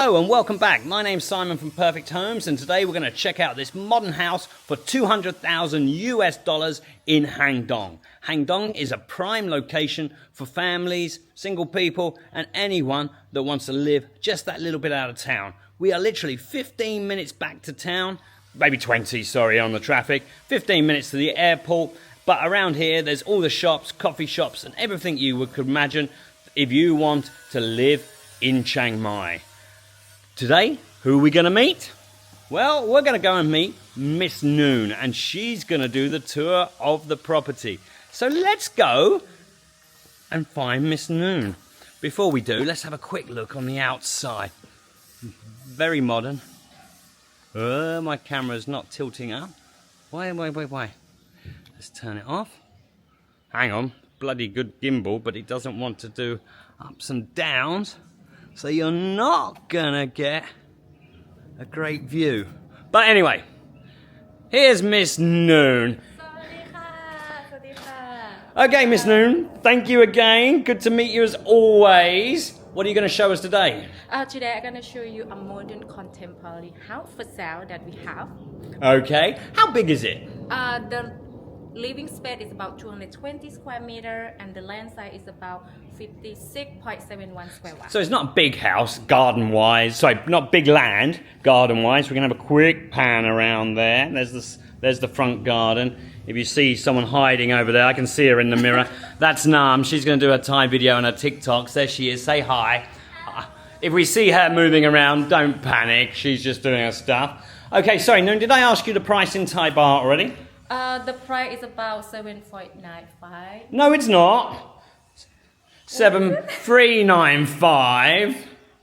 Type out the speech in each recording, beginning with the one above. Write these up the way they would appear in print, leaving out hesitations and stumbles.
Hello and welcome back. My name's Simon from Perfect Homes, and today we're going to check out this modern house for $200,000 in Hangdong. Hangdong is a prime location for families, single people, and anyone that wants to live just that little bit out of town. We are literally 15 minutes back to town, maybe 20, sorry, on the traffic, 15 minutes to the airport, but around here there's all the shops, coffee shops, and everything you could imagine if you want to live in Chiang Mai. Today, who are we going to meet? Well, we're going to go and meet Miss Noon, and she's going to do the tour of the property. So let's go and find Miss Noon. Before we do, let's have a quick look on the outside. Very modern. My camera's not tilting up. Why? Let's turn it off. Hang on, bloody good gimbal, but it doesn't want to do ups and downs. So you're not gonna get a great view. But anyway, here's Miss Noon. Okay, Miss Noon, thank you again. Good to meet you as always. What are you going to show us today? Today I'm going to show you a modern contemporary house for sale that we have. Okay, how big is it? The living space is about 220 square meter and the land size is about 56.71 square miles. So it's not a big house, garden-wise. Sorry, not big land, garden-wise. We're going to have a quick pan around there. There's the front garden. If you see someone hiding over there, I can see her in the mirror. That's Nam. She's going to do a Thai video on her TikToks. There she is. Say hi. If we see her moving around, don't panic. She's just doing her stuff. Okay, sorry, Noon, did I ask you the price in Thai baht already? The price is about 7.95. No, it's not. 7,395.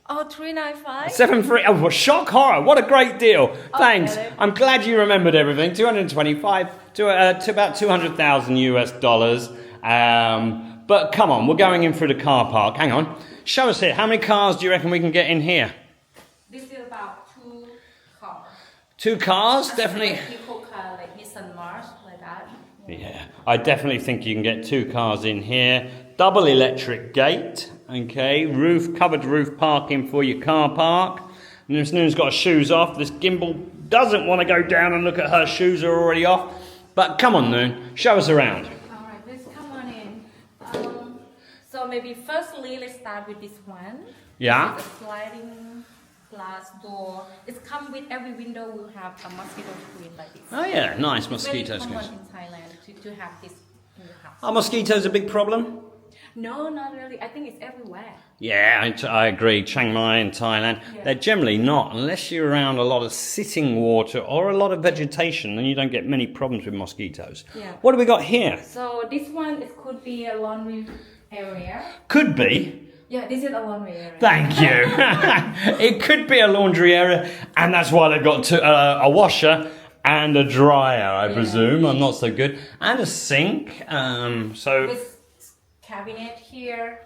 Oh, 395? 7,3. Oh, shock horror! What a great deal. Thanks. Really? I'm glad you remembered everything. 225 to about $200,000. But come on, we're going in through the car park. Hang on. Show us here. How many cars do you reckon we can get in here? This is about 2 cars. 2 cars, definitely. People car like Nissan March, like that. Yeah, I definitely think you can get 2 cars in here. Double electric gate, okay, covered roof parking for your car park. And Miss Noon's got her shoes off. This gimbal doesn't want to go down and look at her shoes are already off. But come on, Noon, show us around. All right, let's come on in. So maybe firstly, let's start with this one. Yeah. It's a sliding glass door. It's come with every window will have a mosquito screen like this. Oh yeah, nice mosquito screen. It's screens. very common in Thailand to have this in the house. Are mosquitoes a big problem? No, not really. I think it's everywhere. Yeah, I agree. Chiang Mai and Thailand, they're generally not, unless you're around a lot of sitting water or a lot of vegetation, then you don't get many problems with mosquitoes. Yeah. What do we got here? So this one, it could be a laundry area. Could be. Yeah, this is a laundry area. Thank you. It could be a laundry area, and that's why they've got a washer and a dryer, I presume. I'm not so good. And a sink. This cabinet here.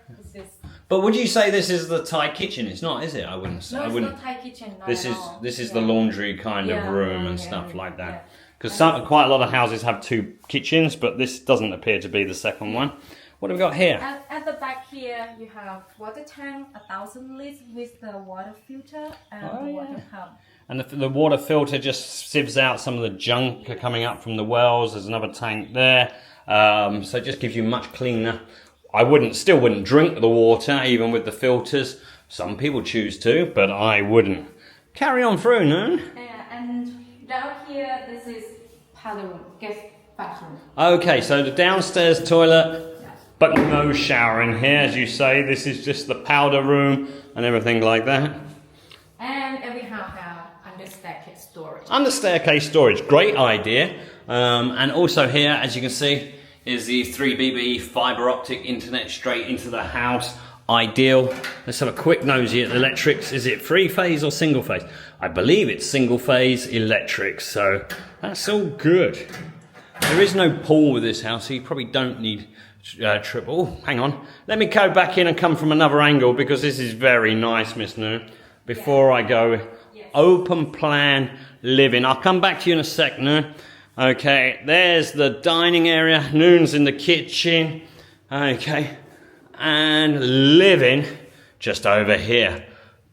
But would you say this is the Thai kitchen? It's not, is it? I wouldn't say. No, it's not Thai kitchen. Not This at is all. the laundry kind of room and stuff like that. Because quite a lot of houses have 2 kitchens, but this doesn't appear to be the second one. What have we got here? At the back here, you have water tank, 1,000 liters with the water filter and the water pump. And the water filter just sieves out some of the junk coming up from the wells. There's another tank there. So it just gives you much cleaner. I still wouldn't drink the water, even with the filters. Some people choose to, but I wouldn't. Carry on through, Noon. And down here, this is powder room, guest bathroom. Okay, so the downstairs toilet, but no shower in here, as you say. This is just the powder room and everything like that. And every house has under staircase storage. Under staircase storage, great idea. And also here, as you can see, is the 3BB fiber optic internet straight into the house. Ideal. Let's have a quick nosy at the electrics. Is it 3-phase or single phase? I believe it's single phase electric, so that's all good. There is no pool with this house, so you probably don't need triple. Oh, hang on. Let me go back in and come from another angle because this is very nice, Miss Noon. Before I go, open plan living. I'll come back to you in a sec, Noon. Okay, there's the dining area. Noon's in the kitchen. Okay, and living just over here.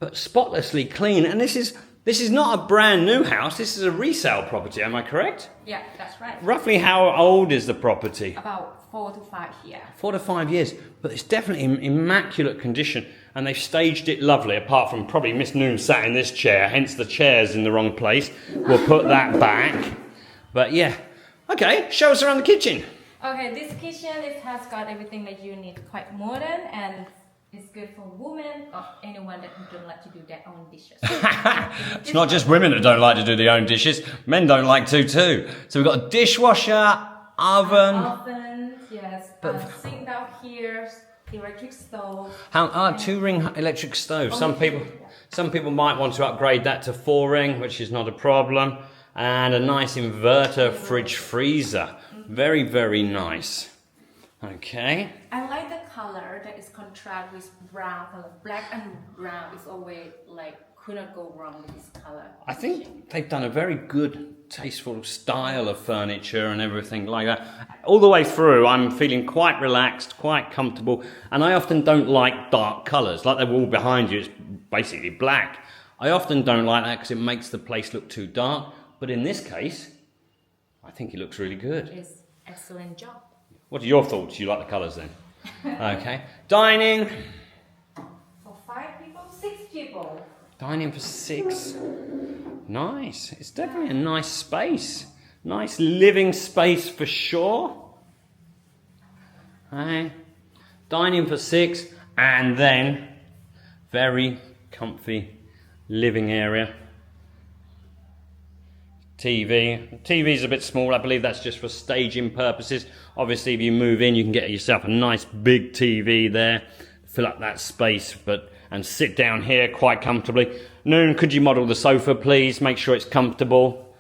but spotlessly clean. And this is not a brand new house. This is a resale property. Am I correct? Yeah, that's right. Roughly how old is the property? About 4 to 5 years. 4 to 5 years, but it's definitely in immaculate condition, and they've staged it lovely, apart from probably Miss Noon sat in this chair, hence the chair's in the wrong place. We'll put that back. But yeah. Okay, show us around the kitchen. Okay, this kitchen, it has got everything that you need, quite modern, and it's good for women or anyone that don't like to do their own dishes. It's not just women that don't like to do their own dishes, men don't like to too. So we've got a dishwasher, oven. Yes, sink down here, electric stove. Two-ring electric stove. Some people might want to upgrade that to 4-ring, which is not a problem. And a nice inverter fridge freezer. Very, very nice. Okay. I like the color that is contrast with brown color. Black and brown is always like could not go wrong with this color. I think they've done a very good, tasteful style of furniture and everything like that. All the way through, I'm feeling quite relaxed, quite comfortable, and I often don't like dark colours. Like the wall behind you is basically black. I often don't like that because it makes the place look too dark. But in this case, I think it looks really good. It's excellent job. What are your thoughts? You like the colours then? Okay. Dining. For 5 people, 6 people. Dining for 6. Nice. It's definitely a nice space. Nice living space for sure. Okay. Dining for 6, and then very comfy living area. TV's a bit small. I believe that's just for staging purposes. Obviously, if you move in, you can get yourself a nice big TV there, fill up that space, and sit down here quite comfortably. Noon, could you model the sofa, please? Make sure it's comfortable.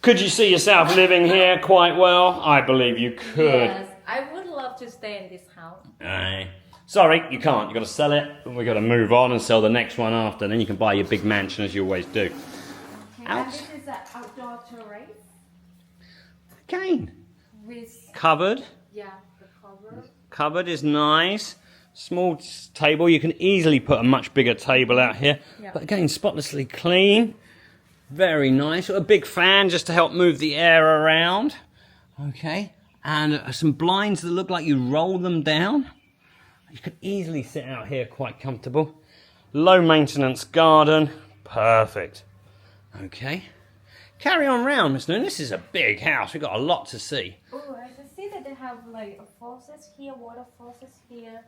Could you see yourself living here quite well? I believe you could. Yes, I would love to stay in this house. Sorry, you can't. You've got to sell it, and we've got to move on and sell the next one after. Then you can buy your big mansion as you always do. And this is an outdoor terrace. Again. With, covered. yeah, the cover. Covered is nice. Small table. You can easily put a much bigger table out here. Yeah. But again, spotlessly clean. Very nice. A big fan just to help move the air around. Okay. And some blinds that look like you roll them down. You could easily sit out here quite comfortable. Low maintenance garden. Perfect. Okay. Carry on round, Miss Noon. This is a big house. We've got a lot to see. Oh, I can see that they have like a faucets here, water faucets here.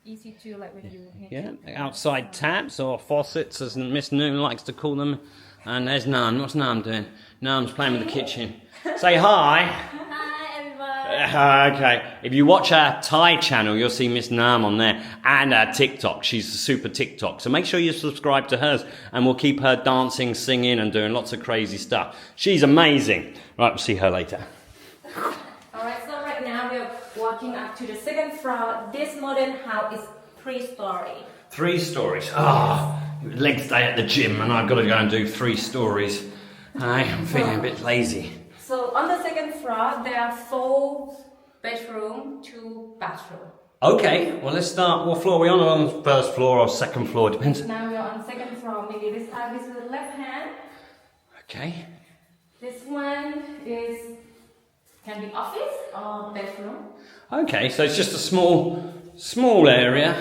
Easy to like when you need outside taps or faucets, as Miss Noon likes to call them. And there's Nam. What's Nam doing? Nam's playing with the kitchen. Say hi. Hi, everyone. Okay. If you watch our Thai channel, you'll see Miss Nam on there, and our TikTok. She's a super TikTok. So make sure you subscribe to hers, and we'll keep her dancing, singing, and doing lots of crazy stuff. She's amazing. Right, we'll see her later. Alright, so right now we're walking up to the 2nd floor. This modern house is 3-story. 3 stories. Legs day at the gym, and I've got to go and do 3 stories. I'm feeling a bit lazy. So on the 2nd floor, there are 4 bedrooms, 2 bathrooms. Okay, well let's start. What floor are we on the 1st floor or 2nd floor? Depends. Now we're on 2nd floor. Maybe this side, this is the left hand. Okay. This one can be office or bedroom. Okay, so it's just a small area,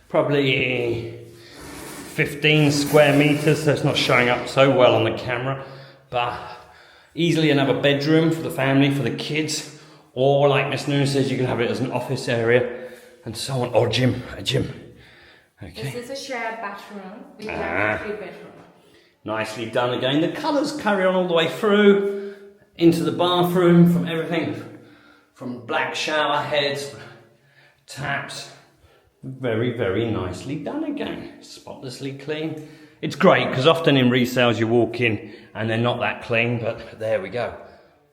probably 15 square meters, so it's not showing up so well on the camera, but easily another bedroom for the family, for the kids, or like Miss Noon says, you can have it as an office area and so on, or a gym. Okay. This is a shared bathroom with 3 bedrooms. Nicely done again. The colours carry on all the way through into the bathroom, from everything from black shower heads, taps. Very, very nicely done again. Spotlessly clean. It's great because often in resales you walk in and they're not that clean, but there we go.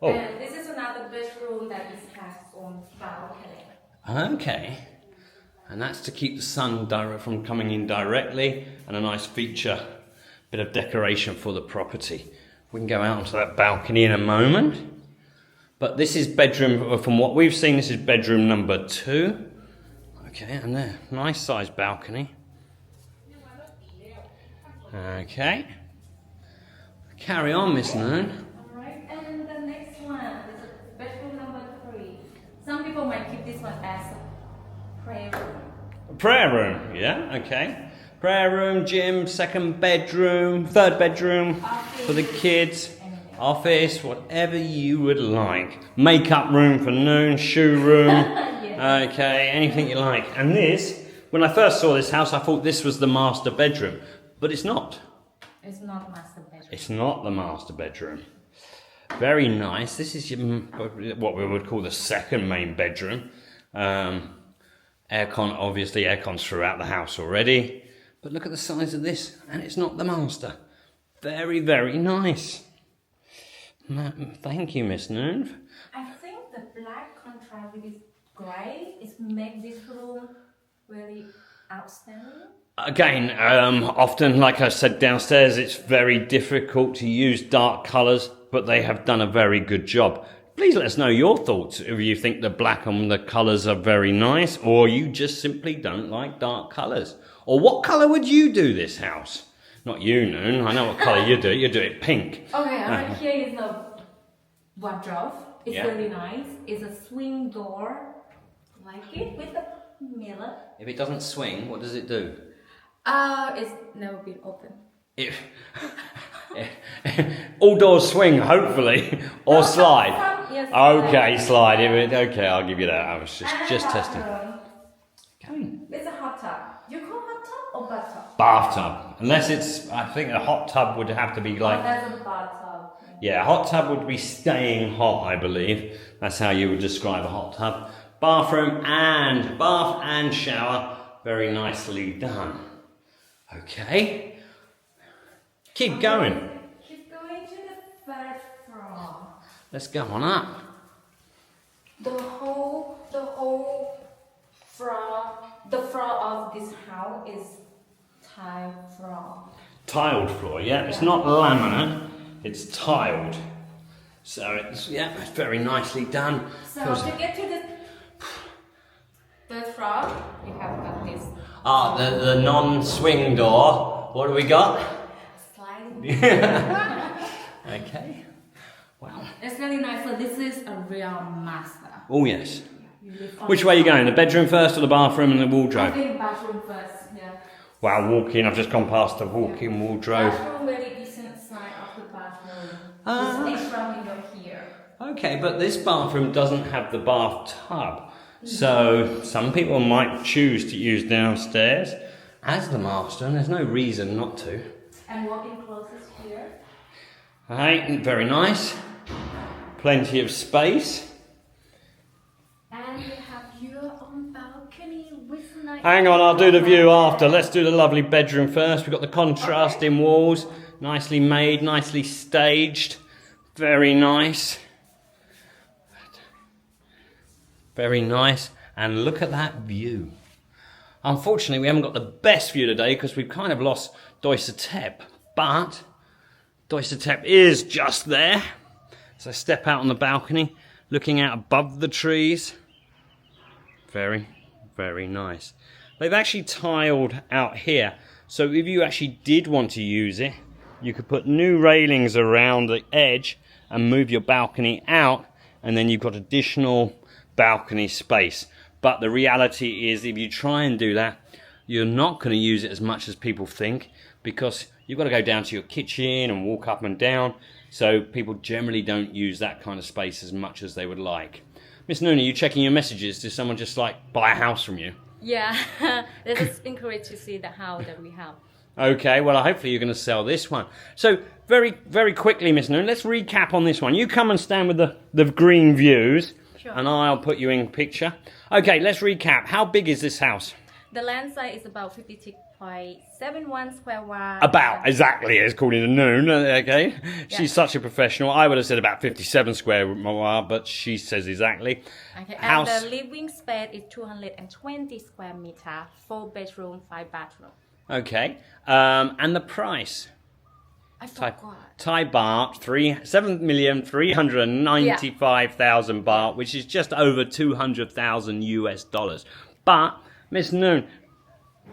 Oh. And this is another bedroom that has on balcony. Okay. And that's to keep the sun from coming in directly, and a nice feature, bit of decoration for the property. We can go out onto that balcony in a moment. But this is bedroom, from what we've seen, this is bedroom number 2. Okay, and there, nice sized balcony. Okay. Carry on, Miss Noon. Alright, and the next one is bedroom number 3. Some people might keep this one as a prayer room. Prayer room, yeah, okay. Prayer room, gym, second bedroom, third bedroom for the kids, office, whatever you would like. Makeup room for Noon, shoe room, Yes. okay, anything you like. And this, when I first saw this house, I thought this was the master bedroom, but it's not. It's not master bedroom. It's not the master bedroom. Very nice. This is what we would call the second main bedroom. Aircon, obviously aircon's throughout the house already. But look at the size of this, and it's not the master. Very, very nice. Thank you, Miss Noon. I think the black contrast with this grey is make this room really outstanding. Again, often, like I said downstairs, it's very difficult to use dark colours, but they have done a very good job. Please let us know your thoughts if you think the black and the colours are very nice, or you just simply don't like dark colours. Or what colour would you do this house? Not you, Noon. I know what colour you do. You do it pink. Okay, right here is the wardrobe. It's Yeah. really nice. It's a swing door, like it, with the mirror. If it doesn't swing, what does it do? It's never been open. If all doors swing, hopefully, or slide. Yes, Okay, slide. Okay, I'll give you that. I was just testing. Okay. It's a hot tub. You call hot tub or bathtub? Bathtub. Unless it's, I think a hot tub would have to be like, That's a bathtub. yeah, a hot tub would be staying hot, I believe. That's how you would describe a hot tub. Bathroom and bath and shower. Very nicely done. Okay. Keep going. Keep going to the third floor. Let's go on up. The whole floor, the floor of this house is tile floor. Tiled floor, yeah. It's not laminate, it's tiled. So it's, yeah, it's very nicely done. So to get to the third floor, you have got this The non-swing door. What do we got? sliding. Okay. Wow. It's really nice. So this is a real master. Oh yes. You live on Which way are you going? The bedroom first or the bathroom and the I wardrobe? think bathroom first. Yeah. Wow, walk-in. I've just gone past the walk-in wardrobe. Bathroom very decent side of the bathroom. Ah. There's extra window here. Okay, but this bathroom doesn't have the bathtub. So some people might choose to use downstairs as the master, and there's no reason not to. And walk-in closest here. Right, very nice. Plenty of space. And you have your own balcony with nice. Hang on, I'll do the view after. Let's do the lovely bedroom first. We've got the contrasting walls. Nicely made, nicely staged. Very nice. Very nice. And look at that view. Unfortunately, we haven't got the best view today because we've kind of lost Doisetep. But Doisetep is just there. So step out on the balcony, looking out above the trees. Very, very nice. They've actually tiled out here. So if you actually did want to use it, you could put new railings around the edge and move your balcony out, and then you've got additional balcony space. But the reality is, if you try and do that, you're not going to use it as much as people think, because you've got to go down to your kitchen and walk up and down. So people generally don't use that kind of space as much as they would like. Miss Noon, are you checking your messages? Did someone just like buy a house from you? Yeah, this is encouraged to see the house that we have. Okay, well, hopefully you're going to sell this one. So very, very quickly, Miss Noon, let's recap on this one. You come and stand with the green views, Sure. and I'll put you in picture. Okay, let's recap. How big is this house? The land size is about 56.71 square miles. About, exactly, it's called in the Noon, okay? Yeah. She's such a professional. I would have said about 57 square miles, but she says exactly. Okay, and House. the living space is 220 square meter, 4 bedroom, 5 bathroom. Okay, and the price? I forgot. Thai baht, 7,395,000 baht, which is just over 200,000 US dollars. But, Miss Noon,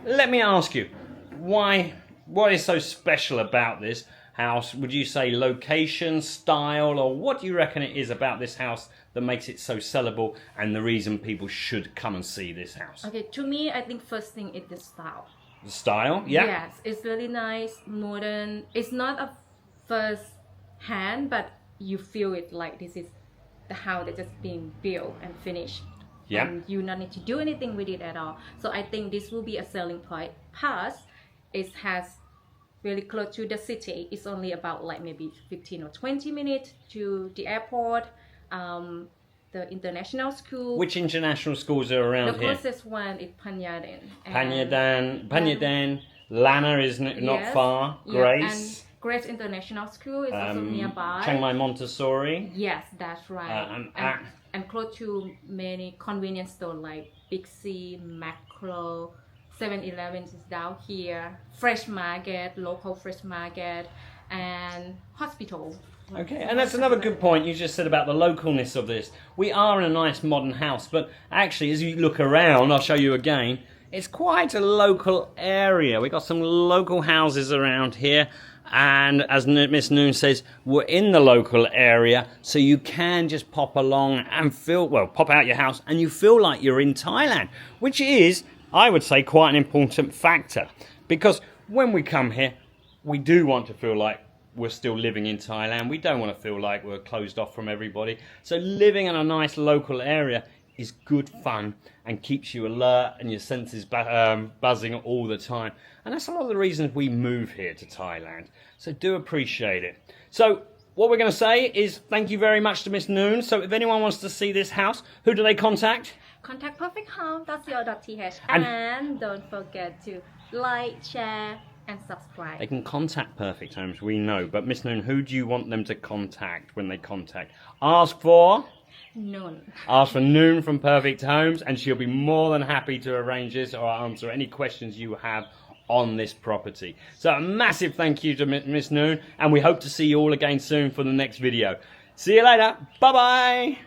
let me ask you, why what is so special about this house? Would you say location, style, or what do you reckon it is about this house that makes it so sellable and the reason people should come and see this house? Okay, to me, I think first thing is the style. The style, yeah? Yes, it's really nice, modern. It's not a first hand, but you feel it like this is the house that's just being built and finished. Yeah. And you not need to do anything with it at all. So I think this will be a selling point. Plus, it has really close to the city. It's only about like maybe 15 or 20 minutes to the airport, the international school. Which international schools are around the here? The closest one is Panyaden. Panyaden, Lana is not Yes, far, yeah, Grace. and Grace International School is also nearby. Chiang Mai Montessori. Yes, that's right. and and close to many convenience stores like Big C, Macro, 7-Eleven is down here, Fresh Market, local Fresh Market, and hospital. Okay, and that's another good point you just said about the localness of this. We are in a nice modern house, but actually as you look around, I'll show you again, it's quite a local area. We've got some local houses around here, and as Miss Noon says, we're in the local area, so you can just pop along and pop out your house and you feel like you're in Thailand, which is, I would say, quite an important factor, because when we come here, we do want to feel like we're still living in Thailand. We don't want to feel like we're closed off from everybody. So living in a nice local area is good fun and keeps you alert and your senses buzzing all the time. And that's a lot of the reasons we move here to Thailand. So do appreciate it. So what we're going to say is thank you very much to Miss Noon. So if anyone wants to see this house, who do they contact? Contact perfecthome.co.th and don't forget to like, share, and subscribe. They can contact Perfect Homes, we know. But Miss Noon, who do you want them to contact when they contact? Ask for? Noon. Ask for Noon from Perfect Homes, and she'll be more than happy to arrange this or answer any questions you have on this property. So a massive thank you to Miss Noon, and we hope to see you all again soon for the next video. See you later. Bye-bye.